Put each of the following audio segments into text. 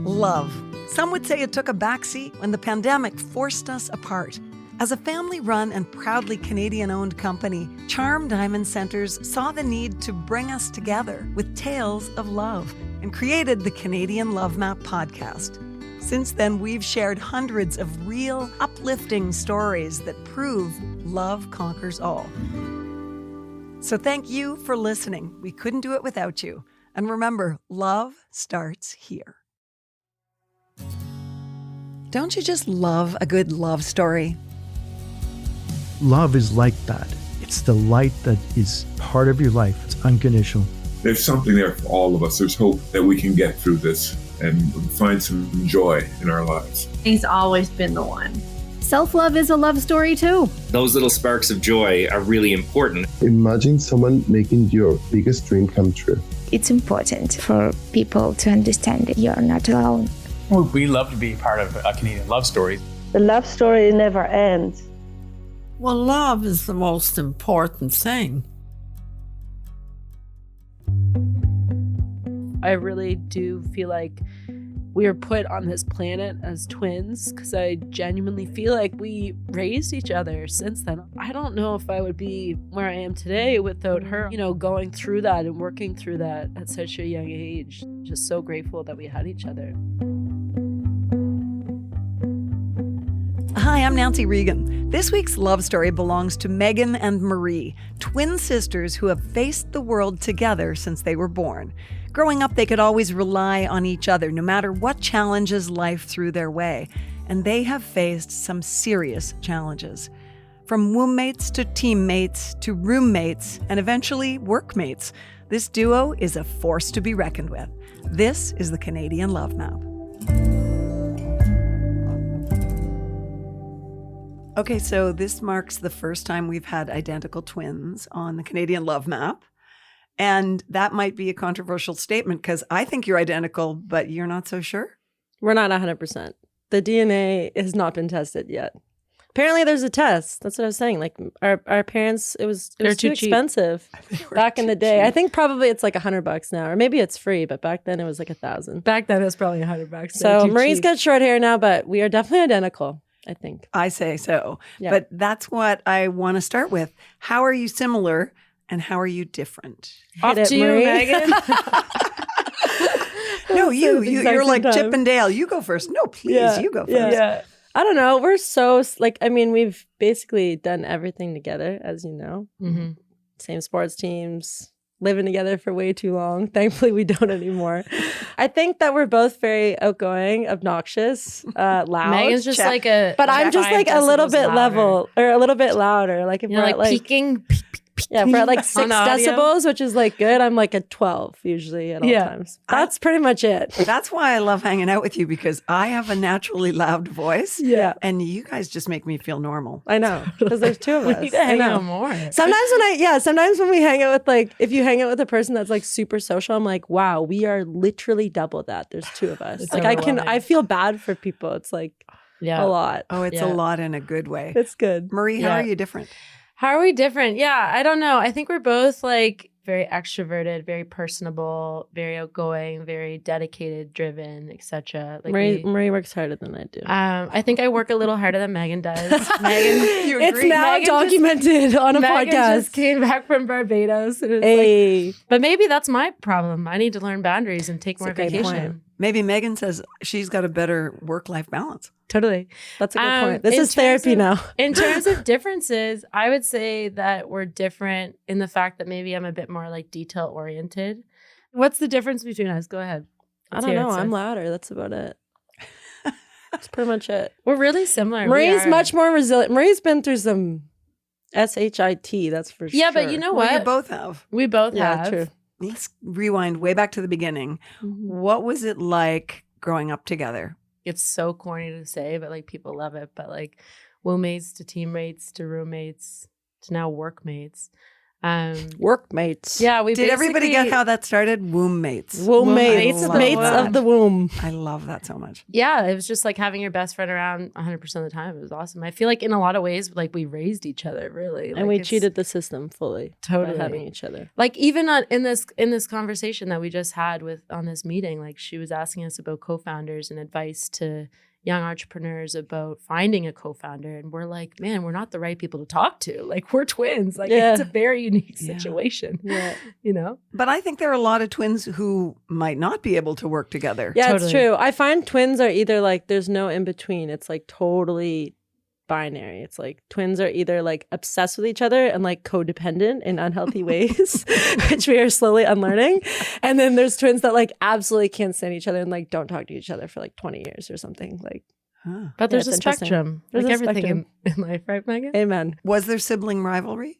Love. Some would say it took a backseat when the pandemic forced us apart. As a family-run and proudly Canadian-owned company, Charm Diamond Centers saw the need to bring us together with tales of love and created the Canadian Love Map podcast. Since then, we've shared hundreds of real, uplifting stories that prove love conquers all. So thank you for listening. We couldn't do it without you. And remember, love starts here. Don't you just love a good love story? Love is like that. It's the light that is part of your life. It's unconditional. There's something there for all of us. There's hope that we can get through this and find some joy in our lives. He's always been the one. Self-love is a love story too. Those little sparks of joy are really important. Imagine someone making your biggest dream come true. It's important for people to understand that you're not alone. Well, we love to be part of a Canadian love story. The love story never ends. Well, love is the most important thing. I really do feel like we were put on this planet as twins because I genuinely feel like we raised each other since then. I don't know if I would be where I am today without her, going through that and working through that at such a young age. Just so grateful that we had each other. Hi, I'm Nancy Regan. This week's love story belongs to Meagan and Marie, twin sisters who have faced the world together since they were born. Growing up, they could always rely on each other, no matter what challenges life threw their way. And they have faced some serious challenges. From wombmates to teammates to roommates and eventually workmates, this duo is a force to be reckoned with. This is the Canadian Love Map. Okay, so this marks the first time we've had identical twins on the Canadian Love Map. And that might be a controversial statement because I think you're identical, but you're not so sure? We're not 100%. The DNA has not been tested yet. Apparently there's a test. That's what I was saying. Like our parents, it was too expensive back in the day. Cheap. I think probably it's like $100 now, or maybe it's free, but back then it was like $1,000. Back then it was probably $100. So Marie's got short hair now, but we are definitely identical, I think. I say so. Yeah. But that's what I want to start with. How are you similar and how are you different? Off to you, Meagan. No, you're like Chip and Dale. You go first. No, please, you go first. Yeah. I don't know. We're so, we've basically done everything together, as you know. Mm-hmm. Same sports teams, living together for way too long. Thankfully, we don't anymore. I think that we're both very outgoing, obnoxious, loud. Megan's just like a... But I'm just like a little bit level, or a little bit louder. Like if we're at like... peaking... Yeah, if we're at like 6 decibels, which is like good, I'm like at 12 usually at all times. That's pretty much it. That's why I love hanging out with you because I have a naturally loud voice. Yeah. And you guys just make me feel normal. I know. Because there's two of us. We need to hang out more. Sometimes when we hang out with if you hang out with a person that's like super social, I'm like, wow, we are literally double that. There's two of us. It's like I feel bad for people. It's like a lot. Oh, it's a lot in a good way. It's good. Marie, how are you different? How are we different? Yeah, I don't know. I think we're both like very extroverted, very personable, very outgoing, very dedicated, driven, etc. Like Marie works harder than I do. I think I work a little harder than Meagan does. Meagan, you agree? It's now documented on a podcast. Meagan just came back from Barbados. And but maybe that's my problem. I need to learn boundaries and take more vacation. Maybe Meagan says she's got a better work-life balance. Totally. That's a good point. This is therapy now. In terms of differences, I would say that we're different in the fact that maybe I'm a bit more like detail-oriented. What's the difference between us? Go ahead. I don't know. I'm louder. That's about it. That's pretty much it. We're really similar. Marie's much more resilient. Marie's been through some SHIT, that's for sure. Yeah, but you know what? You both have. We both have. True. Let's rewind way back to the beginning. Mm-hmm. What was it like growing up together? It's so corny to say, but like people love it. But like wombmates to teammates to roommates to now workmates. Workmates. Yeah, we Did everybody basically- get how that started? Wombmates. Wombmates. Mates of the womb. I love that so much. Yeah, it was just like having your best friend around 100% of the time. It was awesome. I feel like in a lot of ways, like we raised each other really, And like, we it's- cheated the system fully. Totally. By having each other. Like even in this conversation that we just had on this meeting, like she was asking us about co-founders and advice to young entrepreneurs about finding a co-founder, and we're like, man, we're not the right people to talk to. Like we're twins. Like it's a very unique situation. Yeah. You know? But I think there are a lot of twins who might not be able to work together. Yeah, it's true. I find twins are either like there's no in between. It's like totally binary. It's like twins are either like obsessed with each other and like codependent in unhealthy ways, which we are slowly unlearning. And then there's twins that like absolutely can't stand each other and like don't talk to each other for like 20 years or something. Like, but there's it's a spectrum. There's like a everything spectrum. in life, right, Meagan? Amen. Was there sibling rivalry?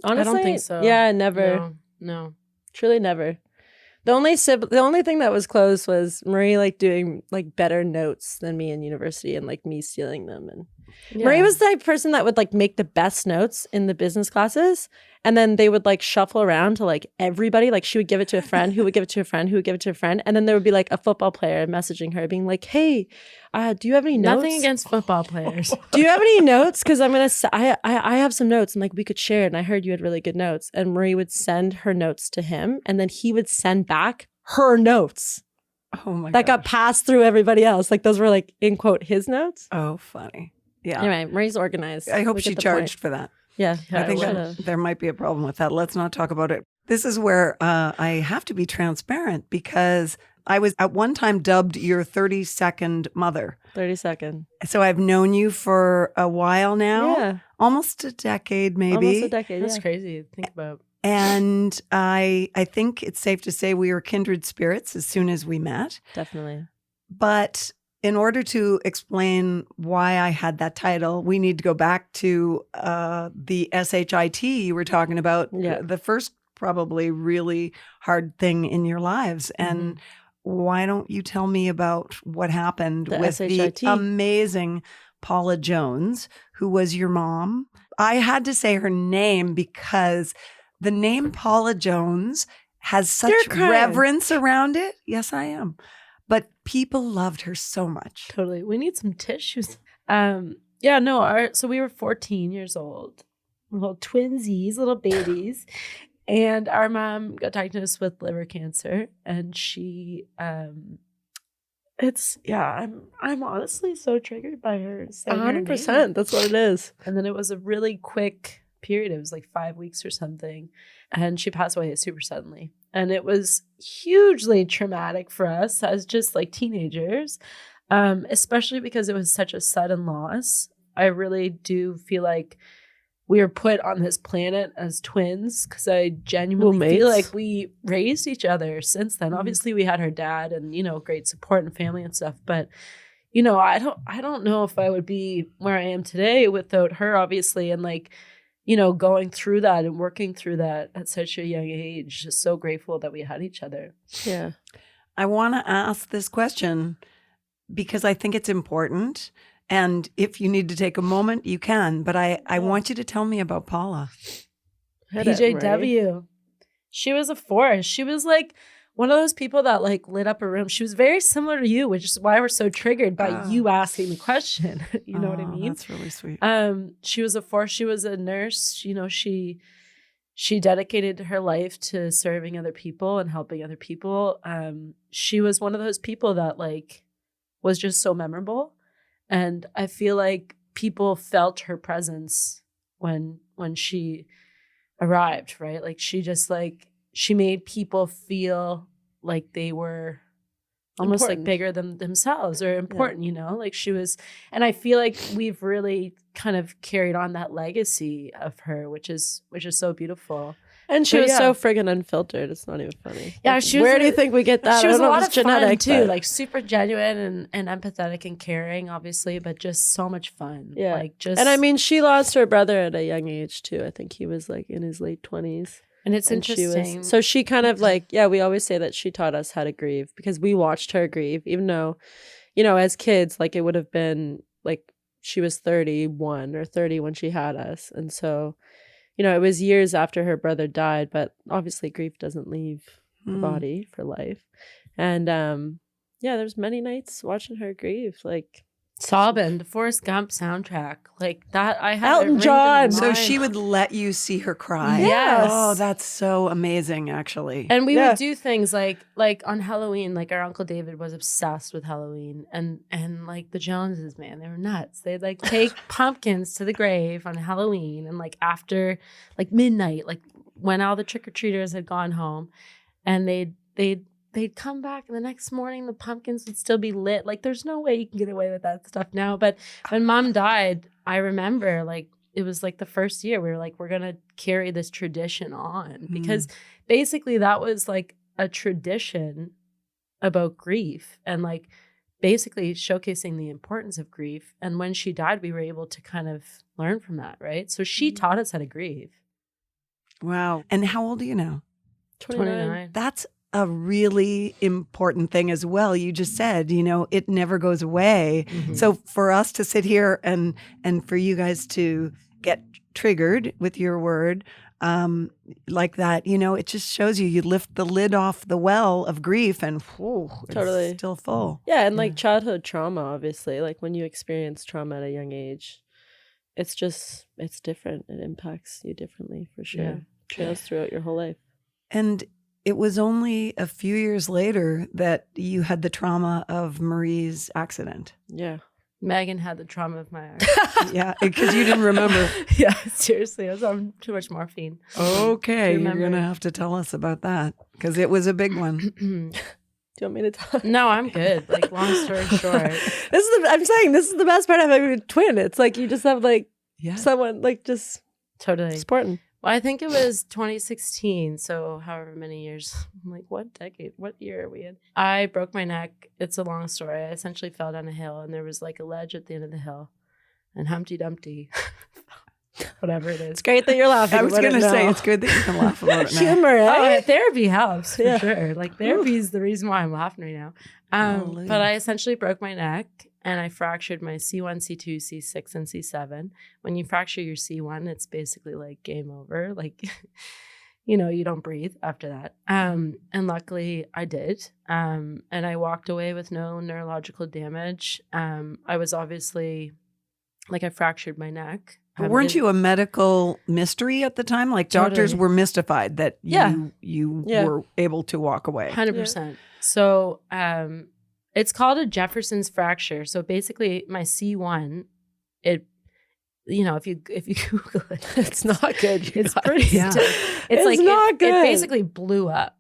Honestly, I don't think so. Yeah, never. No. Truly never. The only thing that was close was Marie like doing like better notes than me in university and like me stealing them. And Marie was the type of person that would like make the best notes in the business classes, and then they would like shuffle around to like everybody. Like she would give it to a friend who would give it to a friend who would give it to a friend, and then there would be like a football player messaging her being like, "Hey, do you have any notes?" Nothing against football players. Do you have any notes? Because I have some notes, and like we could share it. And I heard you had really good notes. And Marie would send her notes to him, and then he would send back her notes. Oh my! That got passed through everybody else. Like those were like in quote his notes. Oh, funny. Yeah. Anyway, Marie's organized. I hope We she get the charged point. for that. Yeah, I think there might be a problem with that. Let's not talk about it. This is where I have to be transparent because I was at one time dubbed your 32nd mother. 32nd. So I've known you for a while now. Yeah. Almost a decade, maybe. Almost a decade. That's yeah. crazy to think about. And I think it's safe to say we were kindred spirits as soon as we met. Definitely. But in order to explain why I had that title, we need to go back to the SHIT you were talking about, the first probably really hard thing in your lives. And why don't you tell me about what happened with SHIT. the amazing Paula Jones, who was your mom? I had to say her name because the name Paula Jones has such reverence around it. Yes, I am. But people loved her so much. Totally. We need some tissues. So we were 14 years old, little twinsies, little babies. And our mom got diagnosed with liver cancer. And she, I'm honestly so triggered by her. 100%. That's what it is. And then it was a really quick period. It was like 5 weeks or something. And she passed away super suddenly. And it was hugely traumatic for us as just like teenagers, especially because it was such a sudden loss. I really do feel like we were put on this planet as twins because I genuinely feel like we raised each other since then. Obviously, we had her dad and, great support and family and stuff. But, I don't know if I would be where I am today without her, obviously. And like, going through that and working through that at such a young age, just so grateful that we had each other. Yeah. I want to ask this question because I think it's important. And if you need to take a moment, you can. But I want you to tell me about Paula. PJW. She was a force. She was like one of those people that like lit up a room. She was very similar to you, which is why we're so triggered by you asking the question. You know what I mean? That's really sweet. She was a force. She was a nurse. She dedicated her life to serving other people and helping other people. She was one of those people that like was just so memorable. And I feel like people felt her presence when she arrived, right? Like she made people feel like they were almost like bigger than themselves or important, like she was. And I feel like we've really kind of carried on that legacy of her, which is so beautiful. And she was so friggin' unfiltered. It's not even funny. Yeah, like, where do you think we get that? She was a lot of genetic, fun too, but like super genuine and empathetic and caring, obviously, but just so much fun. Yeah, like just. And I mean, she lost her brother at a young age too. I think he was like in his late 20s. And it's interesting. So she kind of like, we always say that she taught us how to grieve because we watched her grieve, even though, as kids, like it would have been like she was 31 or 30 when she had us. And so you know, it was years after her brother died, but obviously grief doesn't leave the body for life. And yeah, there's many nights watching her grieve, like sobbing. The Forrest Gump soundtrack, like that. I had Elton John. So she would let you see her cry. Yes. Oh, that's so amazing, actually. And we would do things like on Halloween, like our Uncle David was obsessed with Halloween, and like the Joneses, man, they were nuts. They'd like take pumpkins to the grave on Halloween, and like after like midnight, like when all the trick-or-treaters had gone home, and they'd come back, and the next morning the pumpkins would still be lit. Like there's no way you can get away with that stuff now. But when Mom died, I remember like it was like the first year we were like, we're gonna carry this tradition on, because basically that was like a tradition about grief, and like basically showcasing the importance of grief. And when she died, we were able to kind of learn from that, right? So she taught us how to grieve. Wow. And how old are you now? 29. That's a really important thing as well. You just said, you know, it never goes away. So for us to sit here and for you guys to get triggered with your word like that, you know, it just shows you lift the lid off the well of grief, and it's still full. Yeah, and like childhood trauma, obviously, like when you experience trauma at a young age, it's different. It impacts you differently for sure. Yeah. Trails throughout your whole life. And it was only a few years later that you had the trauma of Marie's accident. Yeah. Meagan had the trauma of my accident. Yeah, because you didn't remember. Yeah, seriously. I was on too much morphine. Okay, you're going to have to tell us about that, because it was a big one. Do you want me to tell? No, I'm good. Like, long story short. I'm saying this is the best part of having a twin. It's like you just have like someone like just totally supporting. Well, I think it was 2016, so however many years. I'm like, what decade? What year are we in? I broke my neck. It's a long story. I essentially fell down a hill, and there was like a ledge at the end of the hill, and Humpty Dumpty, whatever it is. It's great that you're laughing. I was going to say, it's good that you can laugh about it now. Humor, eh? Oh, therapy helps for sure. Like therapy is the reason why I'm laughing right now. But I essentially broke my neck, and I fractured my C1, C2, C6, and C7. When you fracture your C1, it's basically like game over. Like, you know, you don't breathe after that. And luckily I did. And I walked away with no neurological damage. I was obviously, like, I fractured my neck. But weren't you a medical mystery at the time? Like doctors were mystified that you were able to walk away. 100%. So, it's called a Jefferson's fracture. So basically my C1, it, you know, if you Google it, it's not good. It's pretty stiff. It's like not good. It basically blew out,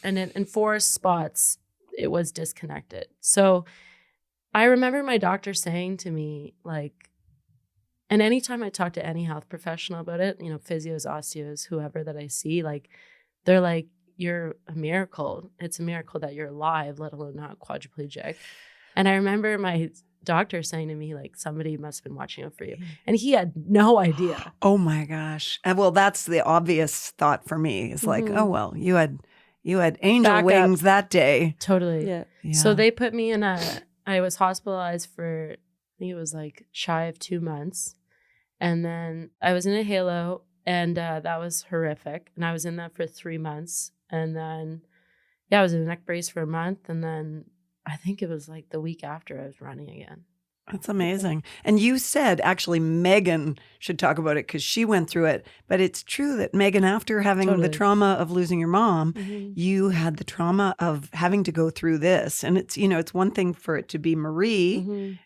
and in 4 spots it was disconnected. So I remember my doctor saying to me, like, and anytime I talk to any health professional about it, you know, physios, osteos, whoever that I see, like, they're like, you're a miracle. It's a miracle that you're alive, let alone not quadriplegic. And I remember my doctor saying to me, like, somebody must have been watching out for you. And he had no idea. Oh my gosh. Well, that's the obvious thought for me. It's like, oh, well, you had angel wings that day. Totally. Yeah. So they put me in I was hospitalized for, I think it was like shy of 2 months. And then I was in a halo, and that was horrific. And I was in that for 3 months. And then, I was in a neck brace for a month. And then I think it was like the week after I was running again. That's amazing. And you said, actually, Meagan should talk about it because she went through it. But it's true that Meagan, after having the trauma of losing your mom, you had the trauma of having to go through this. And it's, you know, it's one thing for it to be Marie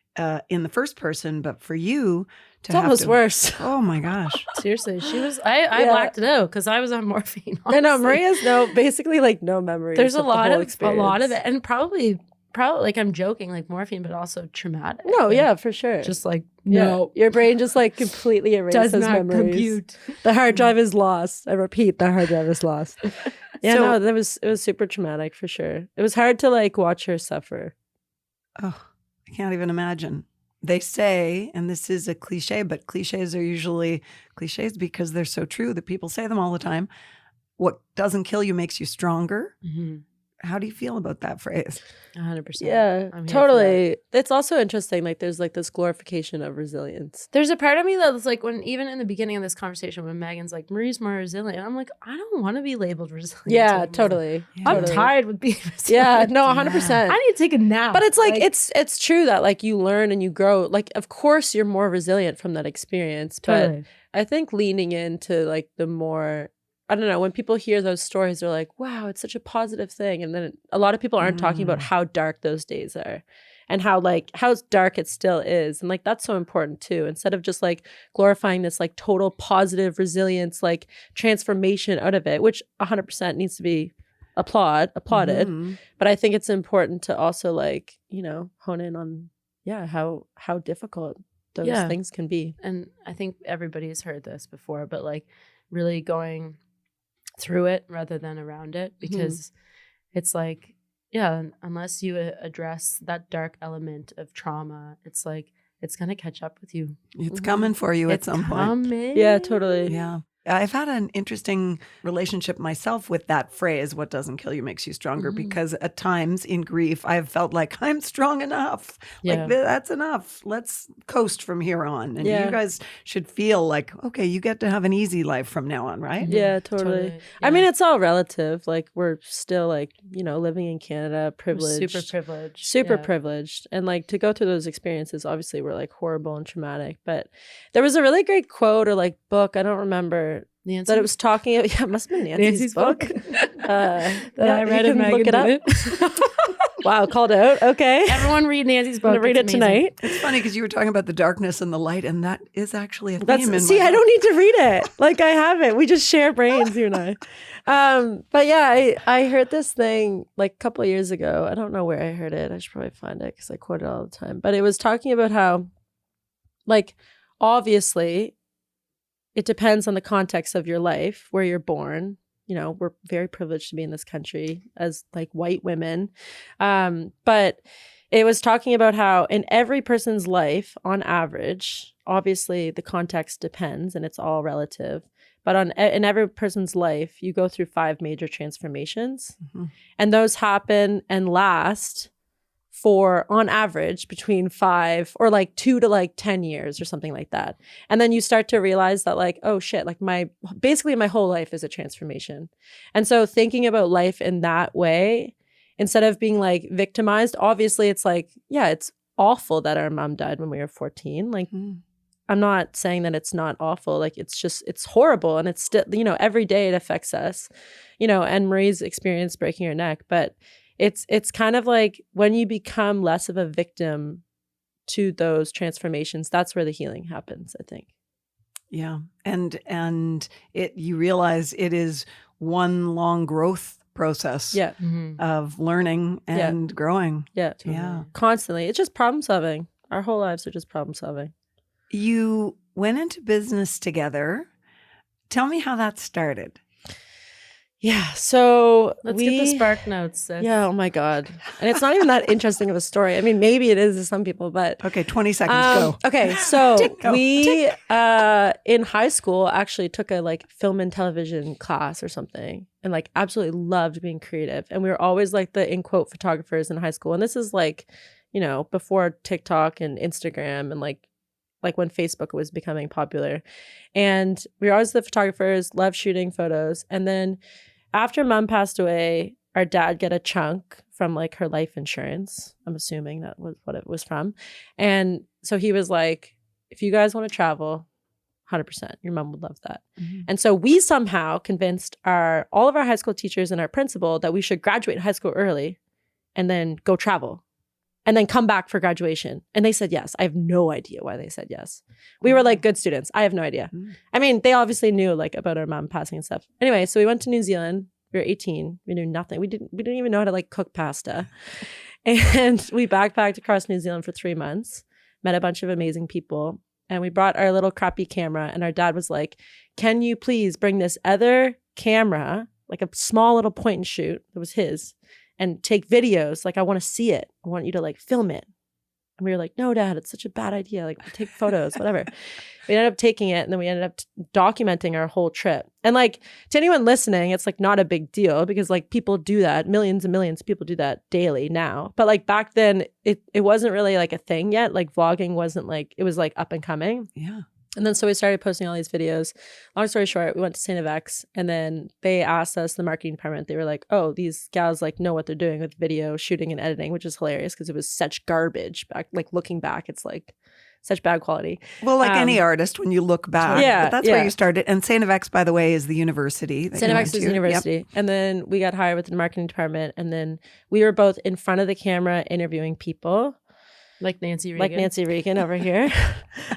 in the first person, but for you to have almost worse. Oh my gosh. Seriously, she was, I blacked it out because I was on morphine. Honestly. I know, Maria's basically like no memories. There's a lot of experience. it. And probably like, I'm joking, like morphine, but also traumatic. No, like, yeah, for sure. Just like, no. Your brain just like completely erases does not memories. Compute. The hard drive is lost. I repeat, the hard drive is lost. Yeah, it was super traumatic for sure. It was hard to like watch her suffer. Oh, I can't even imagine. They say, and this is a cliche, but cliches are usually cliches because they're so true that people say them all the time. What doesn't kill you makes you stronger. How do you feel about that phrase? 100%. Yeah, totally. It's also interesting. Like there's like this glorification of resilience. There's a part of me that's like, when even in the beginning of this conversation, when Megan's like, Marie's more resilient, I'm like, I don't want to be labeled resilient. Yeah, anymore. Totally. I'm tired with being resilient. Yeah, no, 100%. I need to take a nap. But it's like it's true that like you learn and you grow. Like, of course you're more resilient from that experience. Totally. But I think leaning into like the more, I don't know, when people hear those stories, they're like, wow, it's such a positive thing. And then a lot of people aren't talking about how dark those days are and how dark it still is. And like, that's so important too. Instead of just like glorifying this like total positive resilience, like transformation out of it, which 100% needs to be applauded. But I think it's important to also like, you know, hone in on, how difficult those things can be. And I think everybody's heard this before, but like really going through it rather than around it, because it's like, unless you address that dark element of trauma, it's like it's gonna catch up with you. It's coming for you at some point. Yeah, totally. Yeah. I've had an interesting relationship myself with that phrase, what doesn't kill you makes you stronger, because at times in grief, I've felt like I'm strong enough. Like, that's enough. Let's coast from here on. And you guys should feel like, okay, you get to have an easy life from now on, right? Yeah, totally. Yeah. I mean, it's all relative. Like, we're still like, you know, living in Canada, privileged. Super privileged. And like to go through those experiences, obviously were like horrible and traumatic. But there was a really great quote or like book, I don't remember, Nancy? That it was talking. Yeah, it must have been Nancy's book. That I read and Meagan look it up. Wow, called out. Okay, everyone read Nancy's book. I'm gonna read it tonight. It's funny because you were talking about the darkness and the light, and that is actually a theme. I don't need to read it. Like, I have it. We just share brains, you and I. But yeah, I heard this thing like a couple of years ago. I don't know where I heard it. I should probably find it because I quote it all the time. But it was talking about how, like, obviously, it depends on the context of your life, where you're born. You know, we're very privileged to be in this country as like white women. But it was talking about how in every person's life, on average, obviously the context depends and it's all relative. But in every person's life, you go through 5 major transformations. And those happen and last for, on average, between 5 or like 2 to like 10 years or something like that. And then you start to realize that like, oh shit, like basically my whole life is a transformation. And so thinking about life in that way, instead of being like victimized, obviously it's like, yeah, it's awful that our mom died when we were 14. Like, I'm not saying that it's not awful. Like, it's just, it's horrible. And it's still, you know, every day it affects us, you know, and Marie's experience breaking her neck. But it's kind of like when you become less of a victim to those transformations, that's where the healing happens, I think. Yeah. And you realize it is one long growth process of learning and growing. Yeah. Yeah. Constantly. It's just problem solving. Our whole lives are just problem solving. You went into business together. Tell me how that started. Yeah, so let's get the spark notes. Yeah, oh my God. And it's not even that interesting of a story. I mean, maybe it is to some people, but... Okay, 20 seconds, go. Okay, so we, in high school, actually took a like film and television class or something and like absolutely loved being creative. And we were always like the, in quote, photographers in high school. And this is like, you know, before TikTok and Instagram and like when Facebook was becoming popular. And we were always the photographers, loved shooting photos. And then after mom passed away, our dad got a chunk from like her life insurance. I'm assuming that was what it was from. And so he was like, if you guys want to travel, 100%, your mom would love that. And so we somehow convinced all of our high school teachers and our principal that we should graduate high school early and then go travel and then come back for graduation. And they said yes. I have no idea why they said yes. We were like good students. I have no idea. I mean, they obviously knew like about our mom passing and stuff. Anyway, so we went to New Zealand. We were 18. We knew nothing. We didn't even know how to like cook pasta. And we backpacked across New Zealand for 3 months, met a bunch of amazing people. And we brought our little crappy camera. And our dad was like, can you please bring this other camera, like a small little point and shoot that was his, and take videos. Like, I want to see it. I want you to like film it. And we were like, no, Dad, it's such a bad idea. Like, take photos, whatever. We ended up taking it, and then we ended up documenting our whole trip. And like, to anyone listening, it's like not a big deal because like people do that. Millions and millions of people do that daily now. But like back then, it wasn't really like a thing yet. Like vlogging wasn't like, it was like up and coming. Yeah. And then so we started posting all these videos. Long story short, we went to St. FX, and then they asked us, the marketing department, they were like, oh, these gals like know what they're doing with video shooting and editing, which is hilarious because it was such garbage back. Like looking back, it's like such bad quality. Well, like any artist, when you look back. Yeah, But that's where you started. And St. FX, by the way, is the university. St. FX is university. Yep. And then we got hired with the marketing department. And then we were both in front of the camera interviewing people. Like Nancy Reagan over here.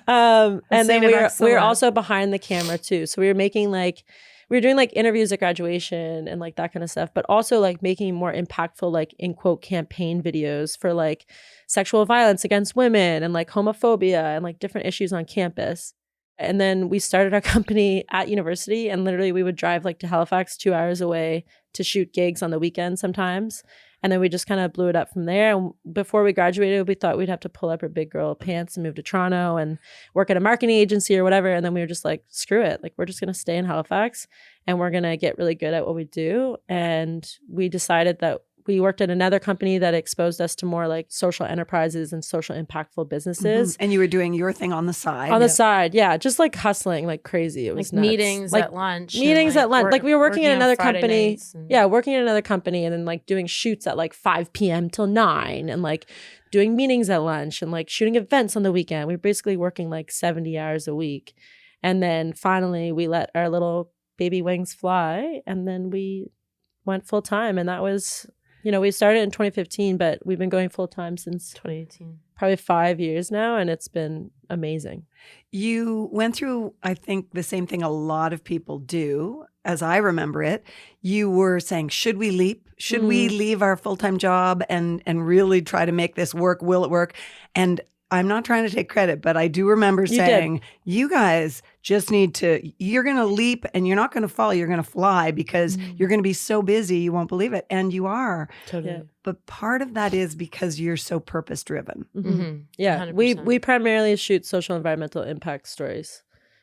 And then we were also behind the camera too. So we were making like, we were doing like interviews at graduation and like that kind of stuff, but also like making more impactful, like in quote, campaign videos for like sexual violence against women and like homophobia and like different issues on campus. And then we started our company at university, and literally we would drive like to Halifax 2 hours away to shoot gigs on the weekend sometimes. And then we just kind of blew it up from there. And before we graduated, we thought we'd have to pull up our big girl pants and move to Toronto and work at a marketing agency or whatever. And then we were just like, screw it. Like, we're just going to stay in Halifax and we're going to get really good at what we do. And we decided that we worked at another company that exposed us to more like social enterprises and social impactful businesses. And you were doing your thing on the side. On the side, yeah. Just like hustling like crazy. It was like nuts. Meetings like, at lunch. Meetings at lunch. Like we were working at another Friday company. And... Yeah, working at another company and then like doing shoots at like 5 p.m. till 9 and like doing meetings at lunch and like shooting events on the weekend. We were basically working like 70 hours a week. And then finally we let our little baby wings fly and then we went full time. And that was... You know, we started in 2015, but we've been going full time since 2018. Probably 5 years now, and it's been amazing. You went through, I think, the same thing a lot of people do, as I remember it. You were saying, should we leap? Should we leave our full-time job and really try to make this work? Will it work? And I'm not trying to take credit, but I do remember saying, you guys just need to, you're going to leap and you're not going to fall. You're going to fly because you're going to be so busy, you won't believe it. And you are. Totally. Yeah. But part of that is because you're so purpose driven. Yeah. 100%. We primarily shoot social environmental impact stories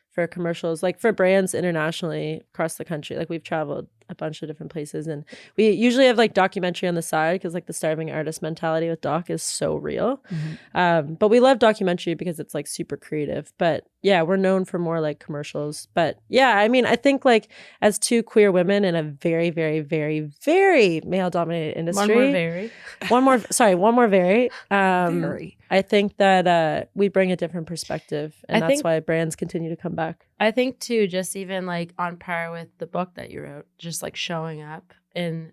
for commercials, like for brands internationally across the country. Like we've traveled a bunch of different places and we usually have like documentary on the side because like the starving artist mentality with doc is so real. But we love documentary because it's like super creative. But yeah, we're known for more like commercials. But yeah, I mean, I think like as two queer women in a very, very, very, very male dominated industry. One more very. I think that we bring a different perspective and that's why brands continue to come back. I think too, just even like on par with the book that you wrote, just like showing up and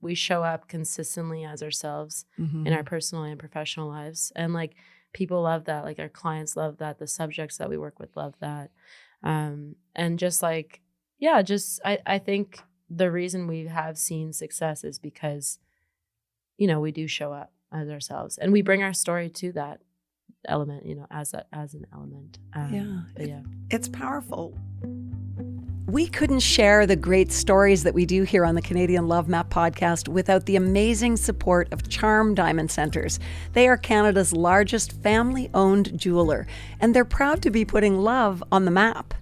we show up consistently as ourselves in our personal and professional lives. And like people love that, like our clients love that, the subjects that we work with love that. And just like, yeah, just I think the reason we have seen success is because, you know, we do show up as ourselves and we bring our story to that element, you know, as an element. It's powerful. We couldn't share the great stories that we do here on the Canadian Love Map podcast without the amazing support of Charm Diamond Centers. They are Canada's largest family-owned jeweler, and they're proud to be putting love on the map.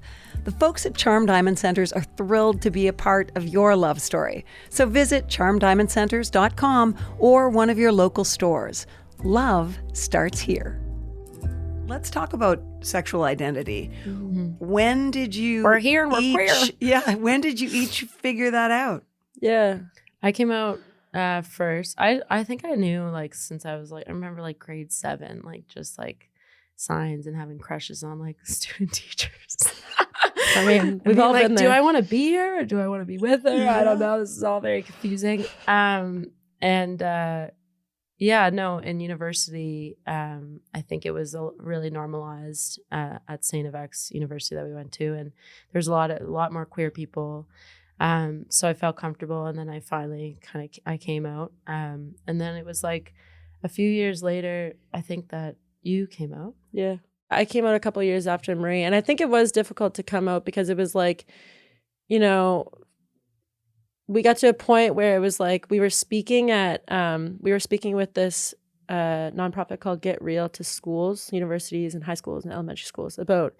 The folks at Charm Diamond Centers are thrilled to be a part of your love story. So visit charmdiamondcenters.com or one of your local stores. Love starts here. Let's talk about sexual identity. When did you... We're here and we're queer. Yeah. When did you each figure that out? Yeah. I came out first. I think I knew like since I was like, I remember like grade 7, like just like signs and having crushes on like student teachers. I mean, we've all been there. Do I want to be here or do I want to be with her? Yeah. I don't know. This is all very confusing. In university, I think it was really normalized at St. FX University that we went to, and there's a lot more queer people. So I felt comfortable, and then I finally I came out, and then it was like a few years later, I think that you came out. Yeah, I came out a couple of years after Marie, and I think it was difficult to come out because it was like, you know, we got to a point where it was like we were speaking with this a nonprofit called Get Real to schools, universities, and high schools and elementary schools about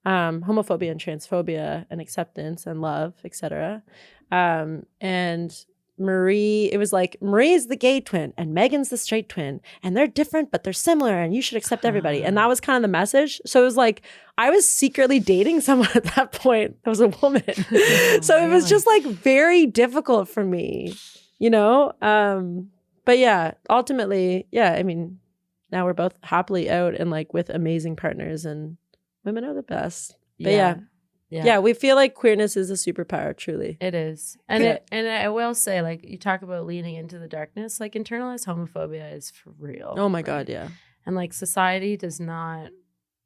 homophobia and transphobia and acceptance and love, etc. And Marie, it was like, Marie's the gay twin and Megan's the straight twin, and they're different, but they're similar, and you should accept everybody. And that was kind of the message. So it was like, I was secretly dating someone at that point that was a woman. So it was just like very difficult for me, you know? But yeah, ultimately, yeah, I mean, now we're both happily out and like with amazing partners, and women are the best. But yeah, we feel like queerness is a superpower, truly. It is. And I will say, like, you talk about leaning into the darkness, like internalized homophobia is for real. Oh my God, yeah. And like society does not,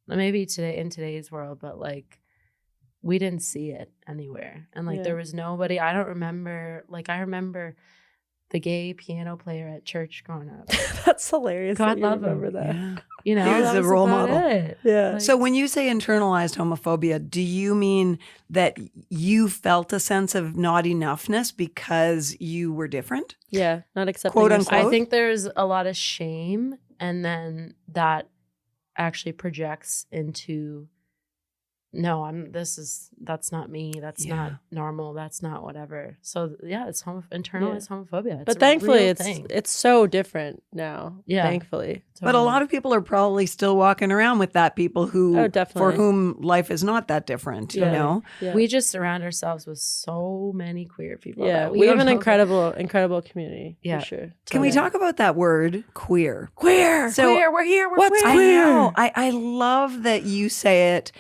maybe today in today's world, but like we didn't see it anywhere. And like there was nobody, I remember the gay piano player at church growing up. That's hilarious. God love remember him. that. Yeah. You know, he was a role model. Yeah. So when you say internalized homophobia, do you mean that you felt a sense of not enoughness because you were different? Yeah, not accepting Quote unquote. I think there's a lot of shame, and then that actually projects into, no, that's not me. That's not normal. That's not whatever. So yeah, it's internalized homophobia. It's but thankfully thing. it's so different now. Yeah. Thankfully. But a lot of people are probably still walking around with that, people who, for whom life is not that different, you know? Yeah. We just surround ourselves with so many queer people. Yeah, we have an incredible community. Yeah, for sure. Can we talk about that word, queer? Queer. So queer. We're here. We're what's queer. I know. I love that you say it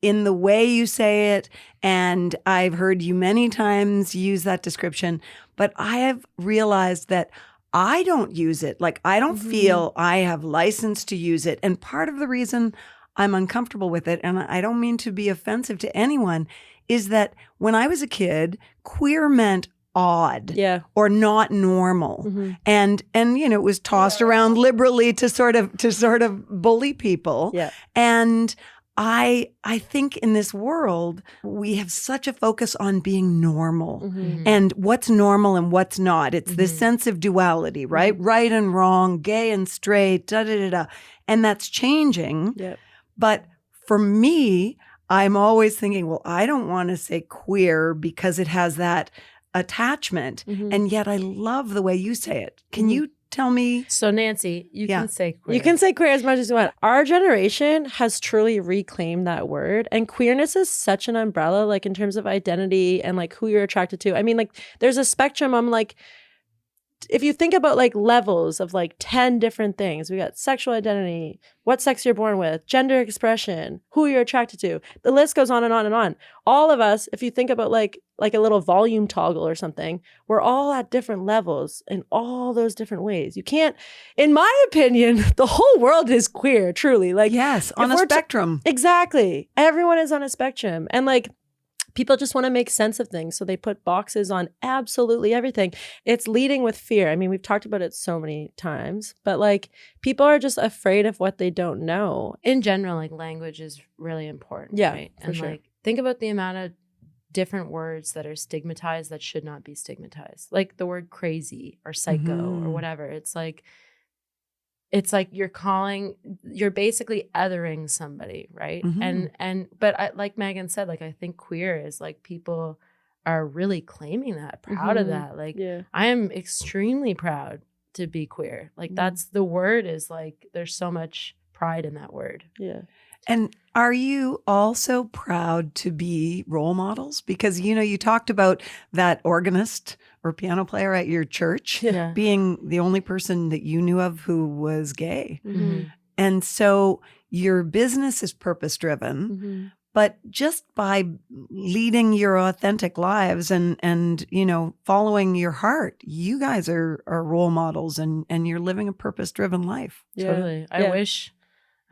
in the way you say it. And I've heard you many times use that description, but I have realized that I don't use it. Like, I don't feel I have license to use it. And part of the reason I'm uncomfortable with it, and I don't mean to be offensive to anyone, is that when I was a kid, queer meant odd or not normal. And you know, it was tossed around liberally to sort of bully people. Yeah. And I think in this world, we have such a focus on being normal and what's normal and what's not. It's this sense of duality, right? Right and wrong, gay and straight, da-da-da-da. And that's changing. Yep. But for me, I'm always thinking, well, I don't want to say queer because it has that attachment. And yet I love the way you say it. Can you tell me? So Nancy, you can say queer. You can say queer as much as you want. Our generation has truly reclaimed that word, and queerness is such an umbrella, like in terms of identity and like who you're attracted to. I mean, like there's a spectrum. I'm like, if you think about like levels of like 10 different things, we got sexual identity, what sex you're born with, gender expression, who you're attracted to. The list goes on and on and on. All of us, if you think about like a little volume toggle or something, we're all at different levels in all those different ways. You can't, in my opinion, the whole world is queer, truly. Like, yes, on a spectrum. Exactly. Everyone is on a spectrum. And like, people just want to make sense of things. So they put boxes on absolutely everything. It's leading with fear. I mean, we've talked about it so many times, but like people are just afraid of what they don't know. In general, like language is really important. Yeah, right? for And sure. like think about the amount of different words that are stigmatized that should not be stigmatized. Like the word crazy or psycho or whatever. It's like you're basically othering somebody, right? But like Meagan said, like I think queer is like people are really claiming that, proud of that. Like I am extremely proud to be queer. Like that's the word is like there's so much pride in that word. Yeah. And are you also proud to be role models? Because, you know, you talked about that organist or piano player at your church being the only person that you knew of who was gay. And so your business is purpose-driven, but just by leading your authentic lives and you know, following your heart, you guys are role models and you're living a purpose-driven life. Totally.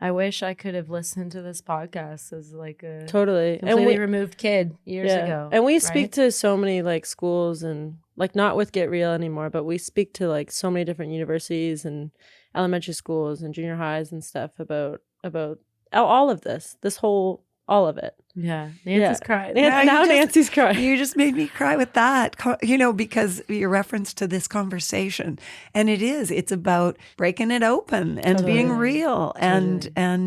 I wish I could have listened to this podcast as like a completely removed kid years ago. And we speak to so many like schools and like not with Get Real anymore, but we speak to like so many different universities and elementary schools and junior highs and stuff about all of this whole all of it. Yeah. Nancy's crying. Nancy's crying. You just made me cry with that, because your reference to this conversation. And it's about breaking it open and being real and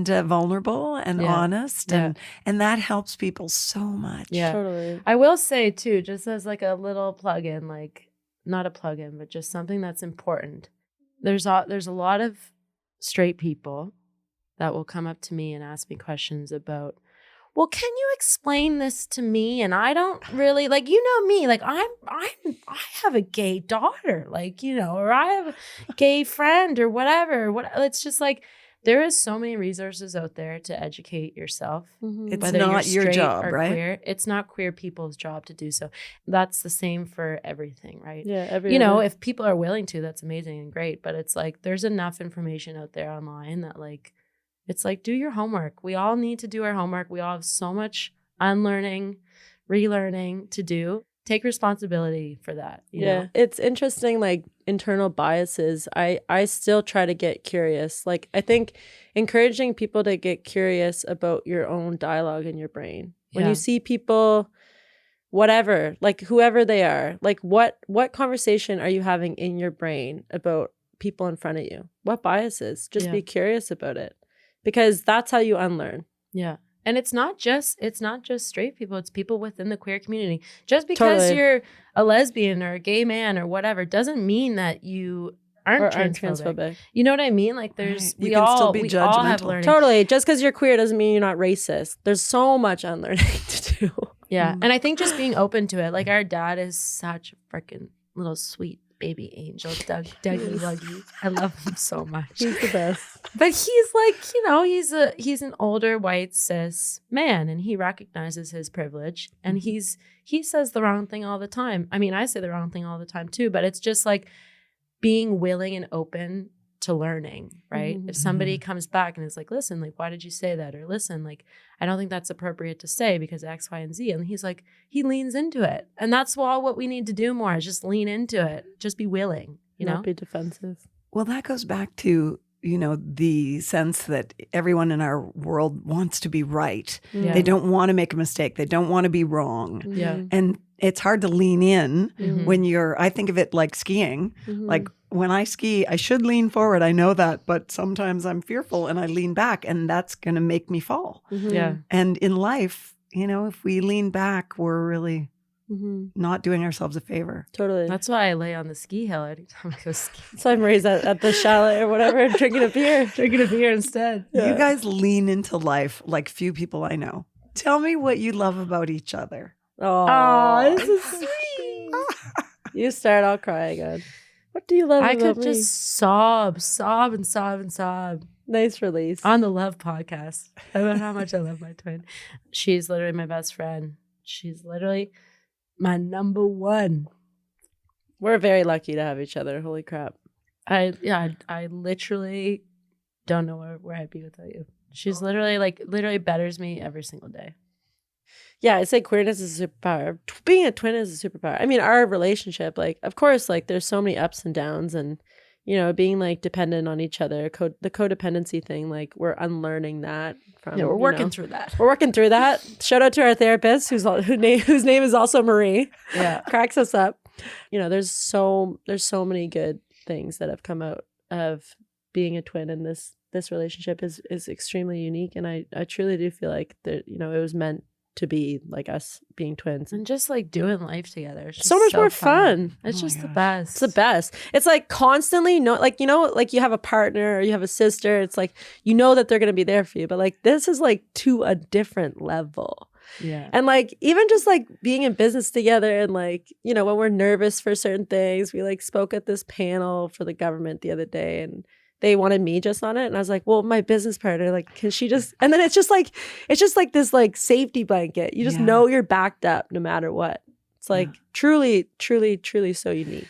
vulnerable and honest. And that helps people so much. Yeah. Totally. I will say too, just as like a little plug-in, like not a plug-in, but just something that's important. There's a lot of straight people that will come up to me and ask me questions about, well, can you explain this to me? And I don't really like, me, like I have a gay daughter, like, or I have a gay friend or whatever. It's just like, there is so many resources out there to educate yourself. Mm-hmm. It's not your job, right? Queer. It's not queer people's job to do so. That's the same for everything, right? Yeah. If people are willing to, that's amazing and great. But it's like, there's enough information out there online that like, it's like, do your homework. We all need to do our homework. We all have so much unlearning, relearning to do. Take responsibility for that. You know? It's interesting, like internal biases. I still try to get curious. Like I think encouraging people to get curious about your own dialogue in your brain. When you see people, whatever, like whoever they are, like what conversation are you having in your brain about people in front of you? What biases? Just be curious about it. Because that's how you unlearn. Yeah. And it's not just straight people, it's people within the queer community. Just because you're a lesbian or a gay man or whatever doesn't mean that you aren't transphobic. You know what I mean? Like there's we all have learning. Totally. Just because you're queer doesn't mean you're not racist. There's so much unlearning to do. Yeah. And I think just being open to it. Like our dad is such a freaking little sweet baby angel, Dougie Wuggy. I love him so much. He's the best. But he's like, he's an older white cis man, and he recognizes his privilege, and he says the wrong thing all the time. I mean, I say the wrong thing all the time too, but it's just like being willing and open to learning, right? If somebody comes back and is like, listen, like, why did you say that? Or listen, like, I don't think that's appropriate to say because X, Y, and Z. And he's like, he leans into it. And that's all what we need to do more is just lean into it. Just be willing, Not be defensive. Well, that goes back to, the sense that everyone in our world wants to be right. Yeah. They don't want to make a mistake. They don't want to be wrong. Yeah. And it's hard to lean in when I think of it like skiing. Like when I ski, I should lean forward. I know that, but sometimes I'm fearful and I lean back and that's going to make me fall. Yeah. And in life, if we lean back, we're really not doing ourselves a favor. Totally. That's why I lay on the ski hill anytime I go ski. So I'm raised at the chalet or whatever, drinking a beer instead. Yeah. You guys lean into life like few people I know. Tell me what you love about each other. Oh, this is sweet. You start, I'll cry again. What do you love about me? I could just sob and sob. Nice release. On the Love podcast about how much I love my twin. She's literally my best friend. She's literally my number one. We're very lucky to have each other. Holy crap. I literally don't know where I'd be without you. She's literally betters me every single day. Yeah, I say queerness is a superpower. Being a twin is a superpower. I mean, our relationship, like, of course, like, there's so many ups and downs and, being, like, dependent on each other, the codependency thing, like, we're unlearning that. We're working through that. We're working through that. Shout out to our therapist, whose name is also Marie. Yeah. Cracks us up. There's so many good things that have come out of being a twin, and this relationship is extremely unique. And I truly do feel like that, it was meant to be like us being twins and just like doing life together. It's so much more fun. It's just the best. It's the best. It's like constantly like you have a partner or you have a sister. It's like that they're gonna be there for you, but like this is like to a different level. Yeah. And like even just like being in business together and like when we're nervous for certain things, we like spoke at this panel for the government the other day and they wanted me just on it. And I was like, well, my business partner, like, can she just, and then it's just like this like safety blanket. You just know you're backed up no matter what. It's like truly, truly, truly so unique.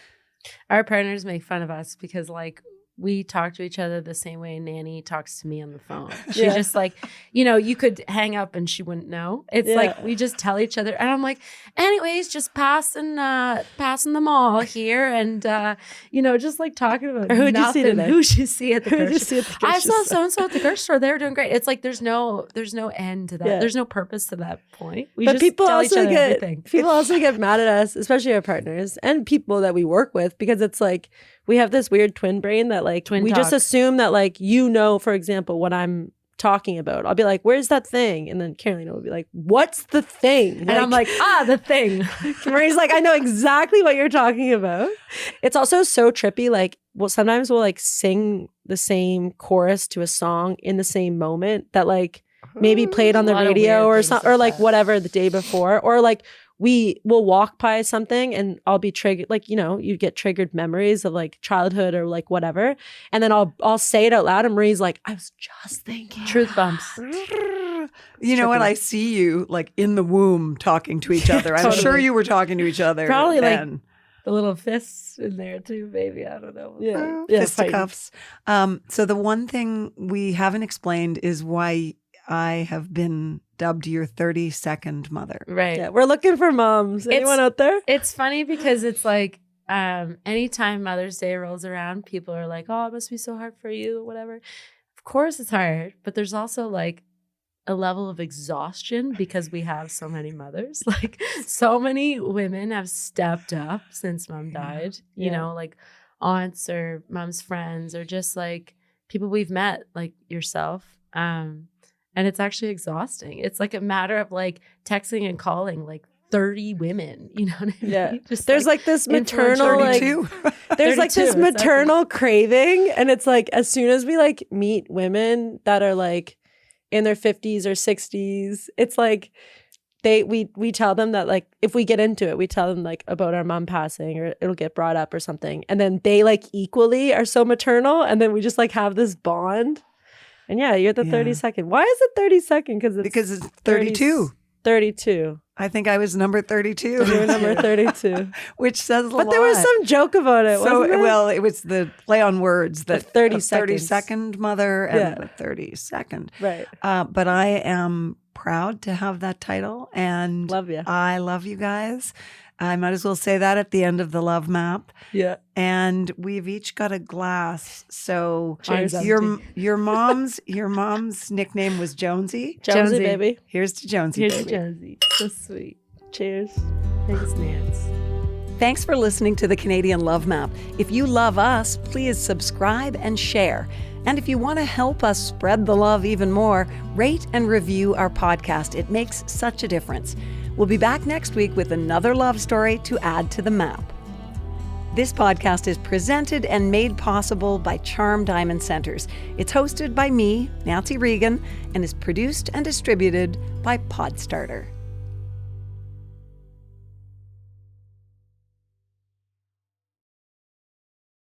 Our partners make fun of us because like we talk to each other the same way Nanny talks to me on the phone. She's just like, you could hang up and she wouldn't know. It's like we just tell each other, and I'm like, anyways, just passing the mall here, and just like talking about or who'd you see today? Who'd you see at the grocery store? I saw store? so-and-so at the grocery store. They were doing great. It's like there's no end to that. Yeah. There's no purpose to that point. We but just people tell also each other get everything. People also get mad at us, especially our partners and people that we work with, because it's like we have this weird twin brain that like we just assume that like for example, what I'm talking about. I'll be like, where's that thing? And then Carolina will be like, what's the thing? And I'm like, the thing. Marie's like, I know exactly what you're talking about. It's also so trippy. Like, sometimes we'll like sing the same chorus to a song in the same moment that like maybe played on the radio or something, or like whatever the day before, or like we will walk by something and I'll be triggered, like, you get triggered memories of like childhood or like whatever. And then I'll say it out loud and Marie's like, I was just thinking. Truth bumps. You know what? I see you like in the womb talking to each other. I'm sure you were talking to each other. Probably then. like the little fists in there too, maybe. I don't know. Yeah. Fisticuffs. So the one thing we haven't explained is why I have been dubbed your 32nd mother. Right. Yeah, we're looking for moms. Anyone out there? It's funny because it's like anytime Mother's Day rolls around, people are like, oh, it must be so hard for you, whatever. Of course it's hard, but there's also like a level of exhaustion because we have so many mothers. Like so many women have stepped up since mom died, like aunts or mom's friends or just like people we've met, like yourself. And it's actually exhausting. It's like a matter of like texting and calling like 30 women, you know what I mean? Yeah. Just there's like this maternal, like, there's like this maternal craving. And it's like, as soon as we like meet women that are like in their 50s or 60s, it's like we tell them that like, if we get into it, we tell them like about our mom passing or it'll get brought up or something. And then they like equally are so maternal. And then we just like have this bond. And yeah, you're the 32nd. Why is it 32nd? Because it's 32. 32. I think I was number 32. You were number 32. Which says a lot. But there was some joke about it, wasn't there? Well, it was the play on words. The 32nd mother and the 32nd. Right. But I am proud to have that title. And love you. I love you guys. I might as well say that at the end of the love map. Yeah. And we've each got a glass. So cheers. Your mom's nickname was Jonesy. Jonesy, baby. Here's to Jonesy, Here's baby. to Jonesy. So sweet. Cheers. Thanks, Nance. Thanks for listening to the Canadian Love Map. If you love us, please subscribe and share. And if you want to help us spread the love even more, rate and review our podcast. It makes such a difference. We'll be back next week with another love story to add to the map. This podcast is presented and made possible by Charm Diamond Centers. It's hosted by me, Nancy Reagan, and is produced and distributed by Podstarter.